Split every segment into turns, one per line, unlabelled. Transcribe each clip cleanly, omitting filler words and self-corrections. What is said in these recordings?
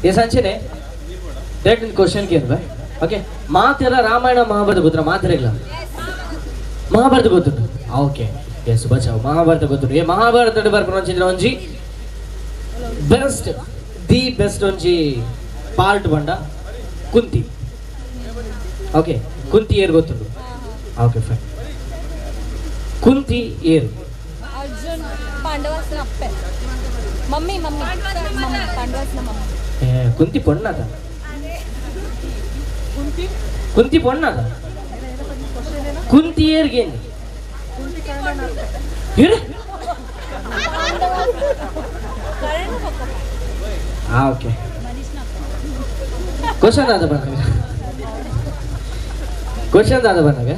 ये ಸಂಚನೆ direct question ಕೇಳಿದ್ರೆ okay ಮಾತೆಲ್ಲ ರಾಮಾಯಣ ಮಹಾಭಾರತ ಗೊತ್ತಾ ಮಾತೆಲ್ಲ ಮಹಾಭಾರತ ಗೊತ್ತುಂಟು ಓಕೆ ಎಸ್ ಬಚಾವ್ ಮಹಾಭಾರತ ಗೊತ್ತುಂಟು ಈ ಮಹಾಭಾರತ ಬರ್ಪುನ ಒಂಜಿ ಬೆಸ್ಟ್ ದಿ ಬೆಸ್ಟ್ ಒಂಜಿ ಪಾರ್ಟ್ ಬಂಡ ಕುಂತಿ ಓಕೆ ಕುಂತಿ ಏರ್ ಗೊತ್ತುಂಟು ಓಕೆ ಫೈನ್ ಕುಂತಿ ಏರು
ಅರ್ಜುನ್ ಪಾಂಡವಸ್ನ ಅಪ್ಪೆ ಮಮ್ಮಿ ಮಮ್ಮಿ ಪಾಂಡವಸ್ನ ಮಮ್ಮಿ
ಕುಂತಿ ಪೊಣ್ಣದ ಕುಂತಿ ಪೊಣ್ಣದ ಕುಂತಿ ಏರ್ಗೇನು ಓಕೆ ಕ್ವಶನ್ ಆದ ಬಂದಾಗ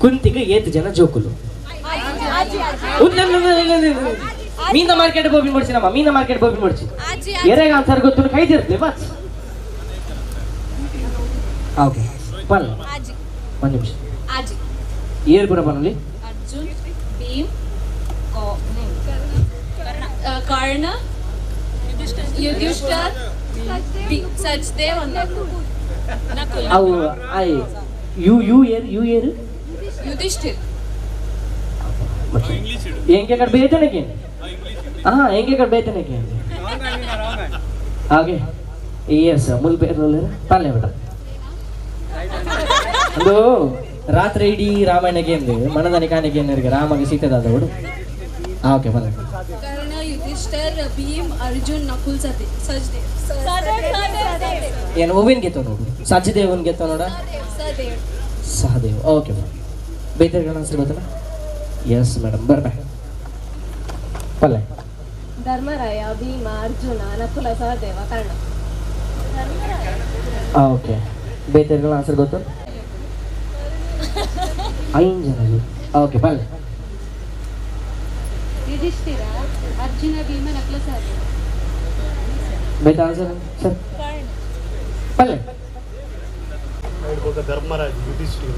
ಕುಂತಿಗೆ ಏತ್ ಜನ ಜೋಕುಲು ಮೀನ ಮಾರ್ಕೆಟ್ ಬೋಬಿನ್ ಮಾಡ್ಸಿನಮ್ಮ ಮೀನ ಮಾರ್ಕೆಟ್ ಬೋಬಿನ್ ಮಾಡ್ಸಿ ಎರೆಗ ಆನ್ಸರ್ ಗೊತ್ತು ಕೈದಿರ್ತದೆ ಬಸ್ ಓಕೆ ಬಲ್ಲ ಒಂದು ನಿಮಿಷ ಏರ್ ಕೂಡ ಬನ್ನಲ್ಲಿ
ಅರ್ಜುನ್ ಭೀಮ್ ಕರ್ಣ ಯುಧಿಷ್ಠಿರ ಸಚ್ದೇವ್
ಅವು ಐ ಯು ಏರ್
ಯುಧಿಷ್ಠಿರ್
ಎಂಗೆ ಕಡೆ ಬೇತನಕ್ಕೆ ಎಂಗೆ ಕಡೆ ಬೇತನಕ್ಕೆ ಹಾಗೆ ಎಸ್ ಮುಲ್ ಬೇರೆ ತಾನೆ ಬೇಡ ಒಂದು ರಾತ್ರಿ ಇಡೀ ರಾಮಾಯಣಕ್ಕೆ ಎಂದು ಮನದಾನಿ ಕಾಣಿಕೆ ಏನರಿಗೆ ರಾಮಗೆ ಸೀತೆದಾದವಡು ಓಕೆ ಬನ್ನಿ
ಕರ್ಣ ಯುಧಿಷ್ಠಿರ್ ಭೀಮ್ ಅರ್ಜುನ್ ನಕುಲ್ ಸಚ್ದೇವ್
ಏನು ಓವಿನ್ ಗೆತ್ತವ ನೋಡು ಸಚ್ದೇವನ್ ಗೆತ್ತವ ನೋಡ ಸಹದೇವ್ ಓಕೆ ಬೇತರ್ಗಣ ಹೆಸರು ಗೊತ್ತಲ್ಲ ಎಸ್ ಮೇಡಮ್ ಬರ್ಬೇ ಪಲ್ಲೆ
ಧರ್ಮರಾಯ ಭೀಮ ಅರ್ಜುನ ನಕುಲ ಸಹದೇವ ಕರ್ಣ
ಓಕೆ ಬೇತರ್ಗಳ ಆನ್ಸರ್ ಗೊತ್ತು 5 ಜನ ಓಕೆ ಪಲ್ಲೆ
ಯುಧಿಷ್ಠಿರ ಅರ್ಜುನ ಭೀಮ ನಕುಲ ಸಹದೇವ
ಬೇತ ಆನ್ಸರ್ ಸರ್ ಪಲ್ಲೆ
Dharmaraja Yudhishthira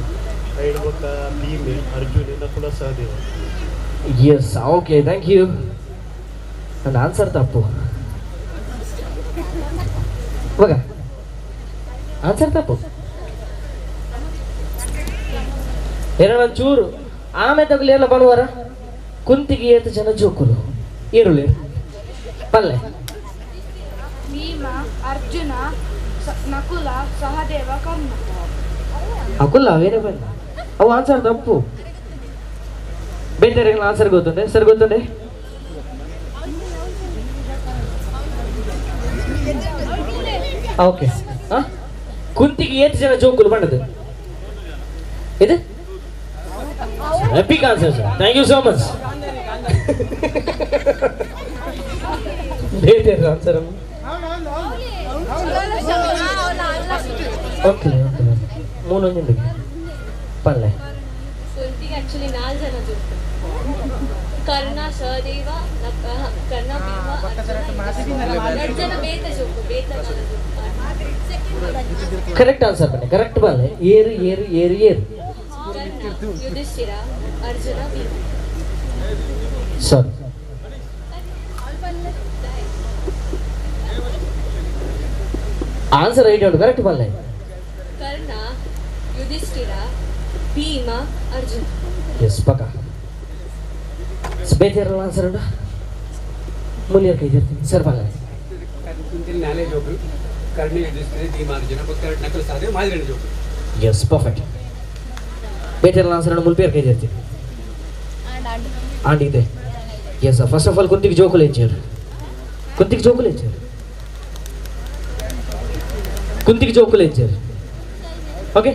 Bhima Arjuna Nakula Sahadeva
yes okay thank you ನನ್ನ ಆನ್ಸರ್ ತಪ್ಪು ಇವಾಗ ಆನ್ಸರ್ ತಪ್ಪು ಏನೋ ಚೂರು ಆಮೆ ತಗಲಿ ಎಲ್ಲ ಬರುವಾರ ಕುಂತಿಗೆ ಏತು ಜನ ಜೋಕುಲು ಈರುಳ್ಳಿ ಪಲ್ಲೆ
ಭೀಮ ಅರ್ಜುನ ನಕುಲ ಸಹದೇವ ಕರ್ಣ
ಅಕುಲ್ಲ ಬೇರೆ ಬನ್ನಿ ಅವು ಆನ್ಸರ್ ತಪ್ಪು ಬೇರೆ ಆನ್ಸರ್ ಗೊತ್ತುಂಡೆ ಸರ್ ಗೊತ್ತುಂಡೆ ಓಕೆ ಕುಂತಿಗೆ ಏತು ಜನ ಜೋಕುಲು ಬಣ್ಣದು ಇದು epic answer sir thank you so much ಬೇರೆ ಆನ್ಸರ್ ಓಕೆ ಮೂನೊಂದು ಪಲ್ಲೆ
ಕುಂತಿಗೆ ಆಕ್ಚುಲಿ 4 ಜನ ಜೋಕು ಕರ್ಣ ಸಹದೇವ ಕರ್ಣ ಭೀಮ ಎರಡು ಜನ ಬೇತ ಜೋಕು
ಕರೆಕ್ಟ್ ಆನ್ಸರ್ ಬನ್ನಿ ಕರೆಕ್ಟ್ ಬಲ್ಲೆ ಏರು ಏರು ಏರು ಏರು
Yudhishthira Arjuna Bhima
sorry answer right ಉಂಟು ಕರೆಕ್ಟ್ ಬಲ್ಲೆ
ಕರ್ಣ ಯುಧಿಷ್ಠಿರ ಭೀಮ ಅರ್ಜುನ
ಎಸ್ ಪಕ್ಕ ಬೇತಿರಲ್ಲ ಆನ್ಸರ್ ಉಂಟು ಮುನಿಯರ್ ಕೈ ಇರ್ತೀನಿ ಸರ್ ಬಲ್ಲ
ನಾನೇ ಜೋಕು ಕರ್ಣ ಯುಧಿಷ್ಠಿರ ಭೀಮ ಅರ್ಜುನ ನಕುಲ ಸಹದೇವ ಮಾದಿರಣ ಜೋಕು
ಎಸ್ ಪರ್ಫೆಕ್ಟ್ ಬೇತಿರಲ್ಲ ಆನ್ಸರ್ ಉಂಟು ಮುಲ್ಪೇರ್ ಕೈ ಇರ್ತೀನಿ ಆಂಟಿ ಇದೆ ಎಸ್ ಫಸ್ಟ್ ಆಫ್ ಆಲ್ ಕುಂತಿಗೆ ಜೋಕುಲು ಹೆಚ್ಚಾರು ಕುಂತಿಗೆ ಜೋಕುಲು ಹೆಚ್ಚಾರು ಓಕೆ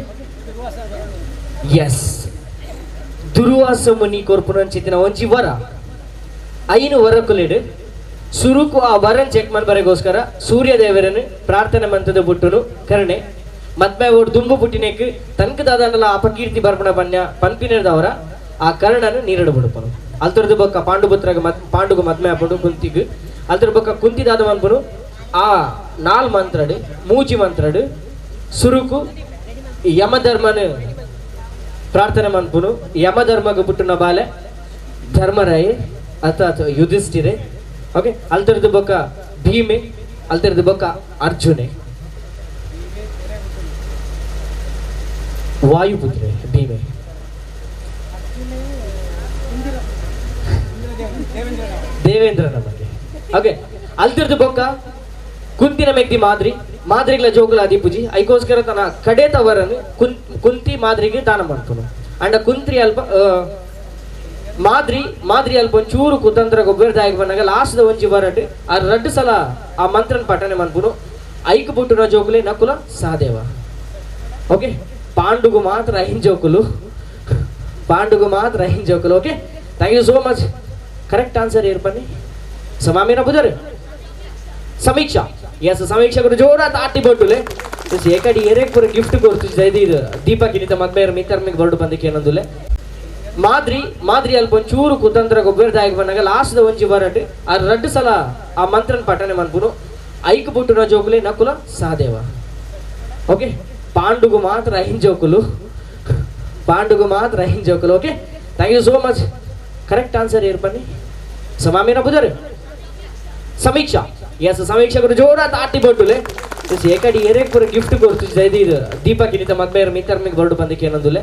ಎಸ್ ದುರ್ವಾಸ ಮುನಿ ಕೊರ್ಪುನಂಚಿತ್ತಿನ ಒಂಜಿ ವರ ಐನು ವರ ಕುಲಿಡು ಸುರುಕು ಆ ವರನ್ ಚೆಕ್ ಮಾಡ್ಬರೆಗೋಸ್ಕರ ಸೂರ್ಯ ದೇವರನ್ನು ಪ್ರಾರ್ಥನೆ ಮಂತದ ಬುಟ್ಟುನು ಕರ್ಣೆ ಮದ್ಮೆ ಓಡ್ ದುಂಬು ಬುಟ್ಟಿನೆಕ್ ತನಕ ದಾದಂಡಲ ಅಪಕೀರ್ತಿ ಬರ್ಪಣ ಬನ್ಯ ಪನ್ಪಿನದವರ ಆ ಕರ್ಣನು ನೀರಡು ಬಿಡುಪನು ಅಲ್ತರದ ಬೊಕ್ಕ ಪಾಂಡುಪುತ್ರಗ ಪಾಂಡುಗ ಮದ್ಮೆ ಹಾಪಡು ಕುಂತಿಗ್ ಅಲ್ತರ ಬೊಕ್ಕ ಕುಂತಿದಾದ ಮನ್ಪನು ಆ 4 ಮಂತ್ರಡು ಮೂಜಿ ಮಂತ್ರಡು ಸುರುಕು ಯಮಧರ್ಮನು ಪ್ರಾರ್ಥನೆ ಮನ್ಪುನು ಯಮಧರ್ಮಗ ಬುಟ್ಟುನ ಬಾಲೆ ಧರ್ಮರಾಯ ಅಥವಾ ಯುಧಿಷ್ಠಿರೆ ಓಕೆ ಅಲ್ತರದ ಬೊಕ್ಕ ಭೀಮೆ ಅಲ್ತಿರ್ದು ಬೊಕ್ಕ ಅರ್ಜುನೆ ವಾಯುಪುತ್ರೆ ಭೀಮೆ ದೇವೇಂದ್ರನ ಬಗ್ಗೆ ಓಕೆ ಅಲ್ತಿರ್ದು ಬೊಕ್ಕ ಕುಂತಿನ ಮೆಗ್ದಿ ಮಾದ್ರಿಗಳ ಜೋಗುಲ ಅದಿಪುಜಿ ಐಕೋಸ್ಕರ ತನ್ನ ಕಡೆತವರನ್ನು ಕುಂತಿ ಮಾದ್ರಿಗೆ ದಾನ ಮಾಡ್ತಾನು ಅಂಡ ಕುಂತ್ರಿ ಅಲ್ಪ ಮಾದ್ರಿ ಅಲ್ಪ ಒಂಚೂರು ಕುತಂತ್ರ ಗೊಬ್ಬರದಾಗಿ ಬಂದಾಗ ಲಾಸ್ಟ್ ಒಂಜಿ ಬರಟ್ ಆ 2 ಸಲ ಆ ಮಂತ್ರನ ಪಠನೆ ಮನ್ಪುನು ಐಕ್ ಬುಟ್ಟುನ ಜೋಗುಲೆ ನಕುಲ ಸಹದೇವ ಓಕೆ ಪಾಂಡುಗು ಮಾತ್ರ ಐನ್ ಜೋಕುಲು okay thank you so much correct answer ಏರ್ ಬನ್ನಿ ಸಮಾಮೇನ ಬುಧರ್ ಸಮೀಕ್ಷಾ ಎಸ್ ಸಮೀಕ್ಷಕರು ಜೋರಾದ ಆಟಿ ಬೊಟ್ಟುಲೆ ಏಕಡಿ ಏರೇಕ್ ಪೂರ ಗಿಫ್ಟ್ ಕೊಡ್ತು ಇದು ದೀಪಕ್ಕಿನಿತ ಮದ್ಮೇರ ಮಿತ್ತರ್ಮಿಗೆ ಬರ್ಡು ಬಂದಕ್ಕೆ ಏನಂದುಲೆ ಮಾದ್ರಿ ಅಲ್ಪ ಒಂಚೂರು ಕುತಂತ್ರ ಗೊಬ್ಬರದಾಗಿ ಬಂದಾಗ ಲಾಸ್ಟ್ ಒಂಜಿ ಬರಟ್ ಆ 2 ಸಲ ಆ ಮಂತ್ರನ ಪಠನೆ ಮನ್ಪುನು ಐಕ್ ಬುಟ್ಟುನ ಜೋಗುಲೆ ನಕುಲ ಸಹದೇವ ಓಕೆ ಪಾಂಡುಗು ಮಾತ್ರ ಐನ್ ಜೋಕುಲು okay thank you so much correct answer ಏರ್ ಬನ್ನಿ ಸಮಾಮೇನ ಬುಧರ್ ಸಮೀಕ್ಷಾ ಎಸ್ ಸಮೀಕ್ಷಕರು ಜೋರಾದ ಆಟಿ ಬೊಟ್ಟುಲೆ ಏಕಡಿ ಏರೇಕ್ ಪೂರ ಗಿಫ್ಟ್ ಕೊಡ್ತು ಇದು ದೀಪಕ್ಕಿನಿತ ಮದ್ಮೇರ ಮಿತ್ತರ್ಮಿಗೆ ಬರ್ಡು ಬಂದಕ್ಕೆ ಏನಂದುಲೆ